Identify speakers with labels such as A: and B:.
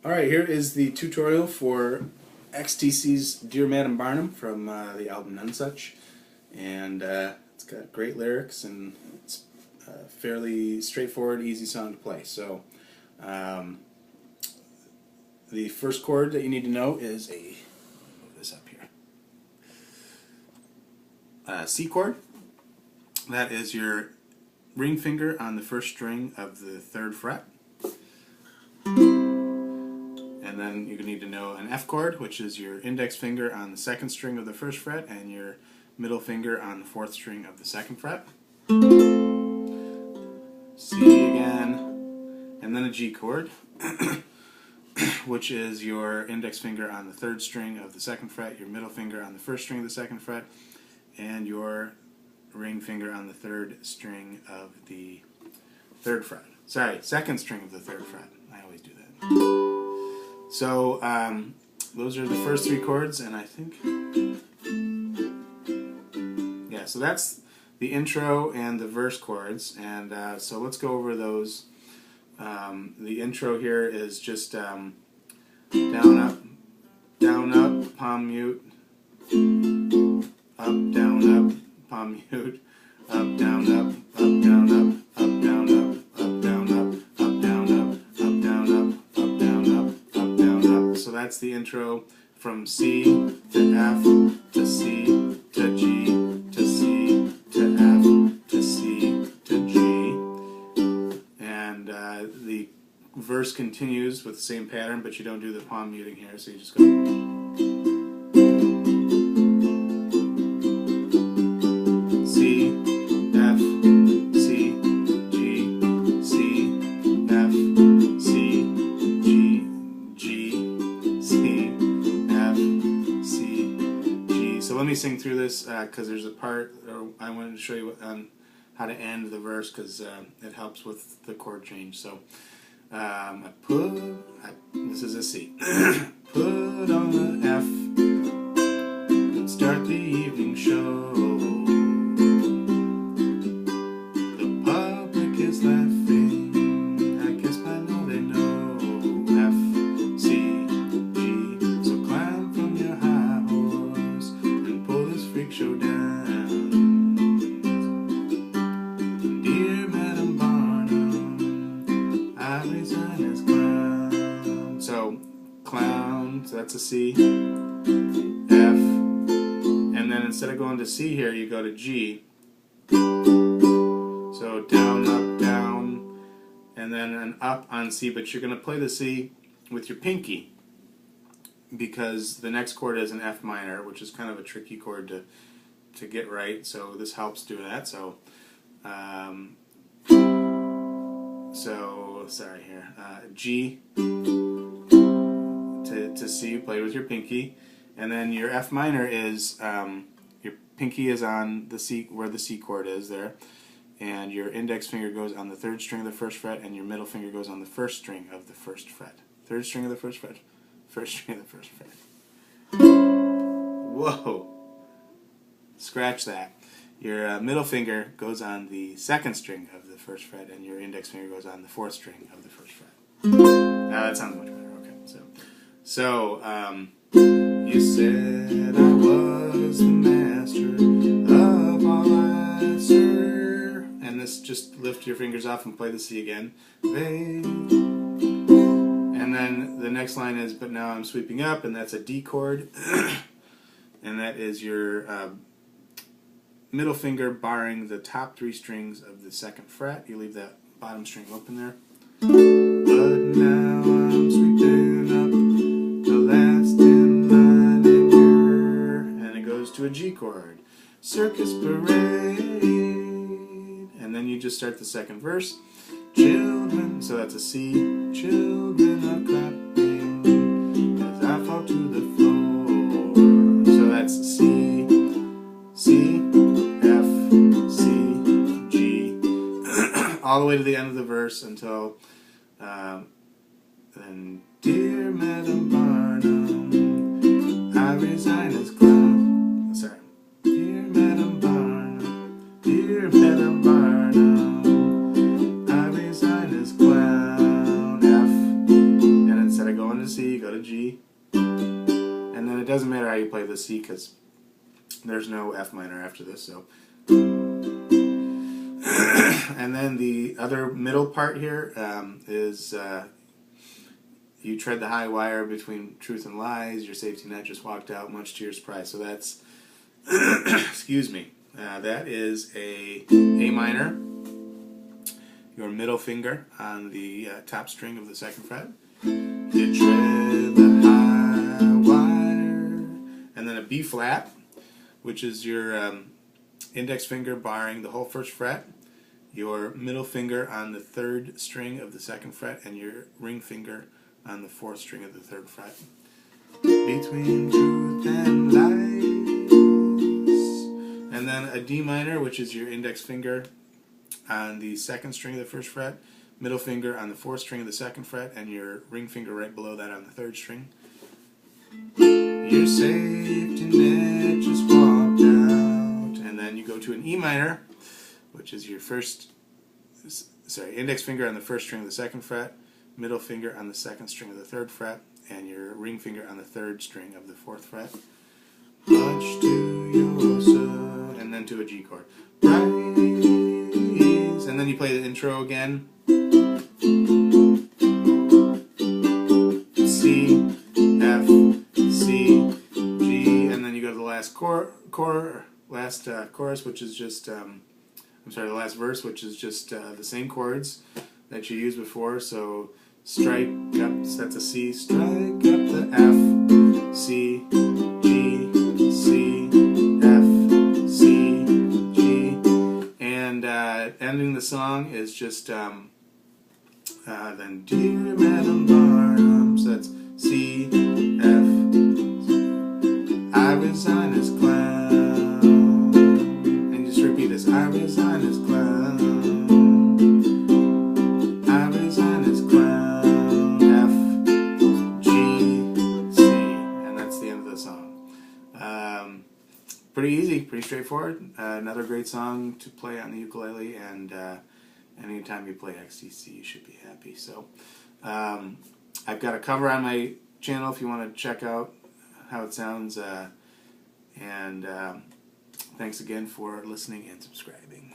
A: Alright, here is the tutorial for XTC's Dear Madam Barnum from the album None Such. And it's got great lyrics and it's a fairly straightforward, easy song to play. So the first chord that you need to know is move this up here. C chord. That is your ring finger on the first string of the 3rd fret. And then you need to know an F chord, which is your index finger on the 2nd string of the 1st fret and your middle finger on the 4th string of the 2nd fret. C again, and then a G chord, which is your index finger on the 3rd string of the 2nd fret, your middle finger on the 1st string of the 2nd fret, and your ring finger on the 3rd string of the 3rd fret. Sorry, 2nd string of the 3rd fret. I always do that. So those are the first 3 chords, and I think, yeah, so that's the intro and the verse chords, and so let's go over those. The intro here is just down, up, palm mute, up, down, up, palm mute, up, down, up, down, up, up, down, up, up, down, up, up, down, up, up, down, up, up, down, up, up, down, up. So that's the intro from C to F to C to G to C to F to C to G. And the verse continues with the same pattern, but you don't do the palm muting here, so you just go C, F, C, G, C, F, C, G, G, C, F, C, G. So let me sing through this because there's a part I wanted to show you how to end the verse because it helps with the chord change. So this is a C. Put on the F and start the evening show. The public is laughing, I guess by now they know. F, C, G, so climb from your high horse and pull this freak show down. Dear Madam Barnum, I resign as clown. So clown, so that's a C, F, and then instead of going to C here, you go to G. So down, up, down, and then an up on C, but you're going to play the C with your pinky because the next chord is an F minor, which is kind of a tricky chord to get right, so this helps do that. So sorry here, G to C, play with your pinky, and then your F minor is your pinky is on the C, where the C chord is there, and your index finger goes on the 3rd string of the 1st fret, and your middle finger goes on the 1st string of the 1st fret. 3rd string of the 1st fret, 1st string of the 1st fret. Whoa! Scratch that. Your middle finger goes on the 2nd string of the 1st fret, and your index finger goes on the 4th string of the 1st fret. Now that sounds much better. Okay, so you said I was the master of all I serve, and this just lift your fingers off and play the C again. And then the next line is, but now I'm sweeping up, and that's a D chord, and that is your middle finger barring the top 3 strings of the 2nd fret. You leave that bottom string open there. But now I'm sweeping up the last in line in your, and it goes to a G chord. Circus parade, and then you just start the 2nd verse. Children, so that's a C. Children are clapping as I fall to the floor. So that's C, C, F, C, G, all the way to the end of the verse until then. Dear Madam Barnum, I resign as clown. Sorry. Dear Madam Barnum, dear Madam Barnum, I resign as clown. F, and instead of going to doesn't matter how you play the C because there's no F minor after this. So, and then the other middle part here is you tread the high wire between truth and lies. Your safety net just walked out, much to your surprise. So that's excuse me. That is a minor. Your middle finger on the top string of the second fret. You tread the high wire, and then a B flat, which is your index finger barring the whole first fret, your middle finger on the third string of the second fret, and your ring finger on the fourth string of the third fret. Between truth and lies. And then a D minor, which is your index finger on the second string of the first fret, middle finger on the fourth string of the second fret, and your ring finger right below that on the third string. Your safety net just walked out. And then you go to an E minor, which is your index finger on the first string of the second fret, middle finger on the second string of the third fret, and your ring finger on the third string of the fourth fret. Much to your surprise, and then to a G chord. Rise, and then you play the intro again. C, F, C, G, and then you go to the last chorus, which is just the last verse, which is just the same chords that you used before. So strike up, that's a C, strike up the F, C, G, C, F, C, G, and ending the song is just then Dear Madam Barnum, so that's C, F, I resign as clown, and just repeat this, I resign as clown, I resign as clown, F, G, C, and that's the end of the song. Pretty easy, pretty straightforward. Another great song to play on the ukulele, and anytime you play XTC, you should be happy. So, I've got a cover on my channel if you want to check out how it sounds. And thanks again for listening and subscribing.